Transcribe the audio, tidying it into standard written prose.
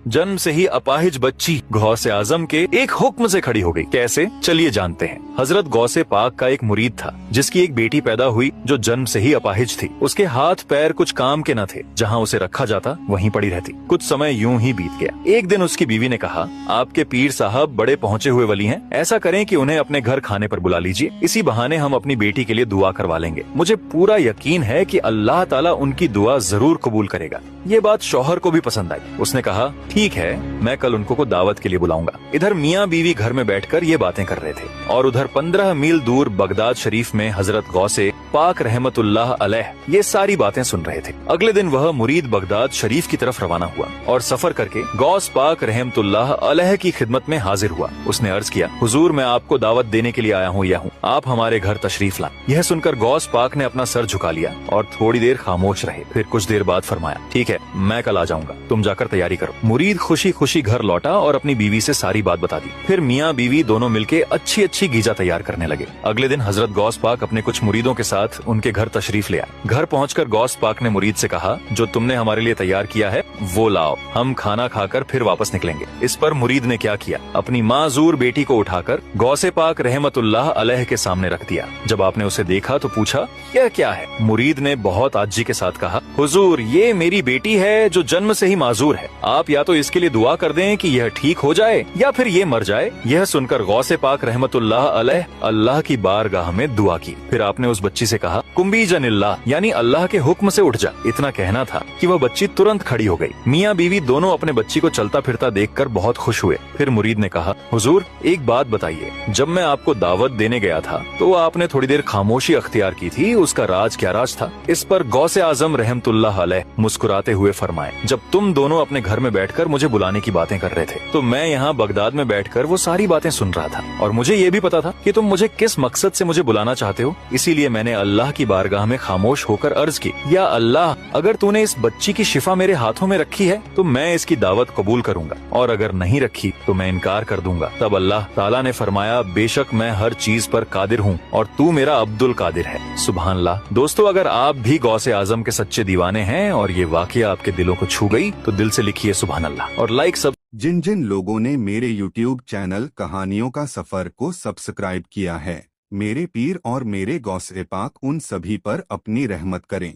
जन्म से ही अपाहिज बच्ची गौसे आजम के एक हुक्म से खड़ी हो गई। कैसे, चलिए जानते हैं। हजरत गौसे पाक का एक मुरीद था जिसकी एक बेटी पैदा हुई जो जन्म से ही अपाहिज थी। उसके हाथ पैर कुछ काम के न थे, जहाँ उसे रखा जाता वहीं पड़ी रहती। कुछ समय यूं ही बीत गया। एक दिन उसकी बीवी ने कहा, आपके पीर साहब बड़े पहुँचे हुए वली हैं, ऐसा करें कि उन्हें अपने घर खाने पर बुला लीजिए, इसी बहाने हम अपनी बेटी के लिए दुआ करवा लेंगे। मुझे पूरा यकीन है कि अल्लाह ताला उनकी दुआ जरूर कबूल करेगा। ये बात शौहर को भी पसंद आई। उसने कहा, ठीक है, मैं कल उनको को दावत के लिए बुलाऊंगा। इधर मियाँ बीवी घर में बैठकर ये बातें कर रहे थे और उधर 15 मील दूर बगदाद शरीफ में हजरत गौसे पाक रहमतुल्लाह अलैह ये सारी बातें सुन रहे थे। अगले दिन वह मुरीद बगदाद शरीफ की तरफ रवाना हुआ और सफर करके गौस पाक रहमतुल्लाह अलैह की खिदमत में हाजिर हुआ। उसने अर्ज किया, हुजूर, मैं आपको दावत देने के लिए आया हूँ, आप हमारे घर तशरीफ लाएं। यह सुनकर गौस पाक ने अपना सर झुका लिया और थोड़ी देर खामोश रहे। फिर कुछ देर बाद फरमाया, ठीक है, मैं कल आ जाऊंगा, तुम जाकर तैयारी करो। मुरीद खुशी खुशी घर लौटा और अपनी बीवी से सारी बात बता दी। फिर मियाँ बीवी दोनों मिलके अच्छी अच्छी गीजा तैयार करने लगे। अगले दिन हजरत गौस पाक अपने कुछ मुरीदों के साथ उनके घर तशरीफ ले आए। घर पहुंचकर गौस पाक ने मुरीद से कहा, जो तुमने हमारे लिए तैयार किया है वो लाओ, हम खाना खाकर फिर वापस निकलेंगे। इस पर मुरीद ने क्या किया, अपनी माजूर बेटी को उठाकर गौसे पाक रहमतुल्लाह अलैह के सामने रख दिया। जब आपने उसे देखा तो पूछा, यह क्या है? मुरीद ने बहुत आजी के साथ कहा, हुजूर, ये मेरी बेटी है जो जन्म से ही माजूर है। आप या तो इसके लिए दुआ कर दें कि यह ठीक हो जाए या फिर ये मर जाए। यह सुनकर गौसे पाक रहमतुल्लाह अलैह अल्लाह की बारगाह में दुआ की। फिर आपने उस बच्ची से कहा, कुंबी जनिल्लाह, यानी अल्लाह के हुक्म से उठ जा। इतना कहना था कि वह बच्ची तुरंत खड़ी हो गई। मियाँ बीवी दोनों अपने बच्ची को चलता फिरता देखकर बहुत खुश हुए। फिर मुरीद ने कहा, हुजूर, एक बात बताइए, जब मैं आपको दावत देने गया था तो आपने थोड़ी देर खामोशी अख्तियार की थी, उसका राज क्या राज था? इस पर गौसे आजम रहमतुल्लाह अलैह मुस्कुराते हुए फरमाए, जब तुम दोनों अपने घर में बैठकर मुझे बुलाने की बातें कर रहे थे तो मैं यहाँ बगदाद में बैठकर वो सारी बातें सुन रहा था और मुझे ये भी पता था कि तुम मुझे किस मकसद से मुझे बुलाना चाहते हो। इसीलिए मैंने अल्लाह की बारगाह में खामोश होकर अर्ज की, या अल्लाह, अगर तूने इस बच्ची की शिफा मेरे हाथों में रखी है तो मैं इसकी दावत कबूल करूंगा, और अगर नहीं रखी तो मैं इनकार कर दूंगा। तब अल्लाह ताला ने फरमाया, बेशक मैं हर चीज पर कादिर हूँ और तू मेरा अब्दुल कादिर है। सुभान अल्लाह। दोस्तों, अगर आप भी गौसे आजम के सच्चे दीवाने हैं और ये वाकया आपके दिलों को छू गई तो दिल से लिखिए सुभान अल्लाह और लाइक सब। जिन जिन लोगों ने मेरे YouTube चैनल कहानियों का सफर को सब्सक्राइब किया है, मेरे पीर और मेरे गौसे पाक उन सभी पर अपनी रहमत करें।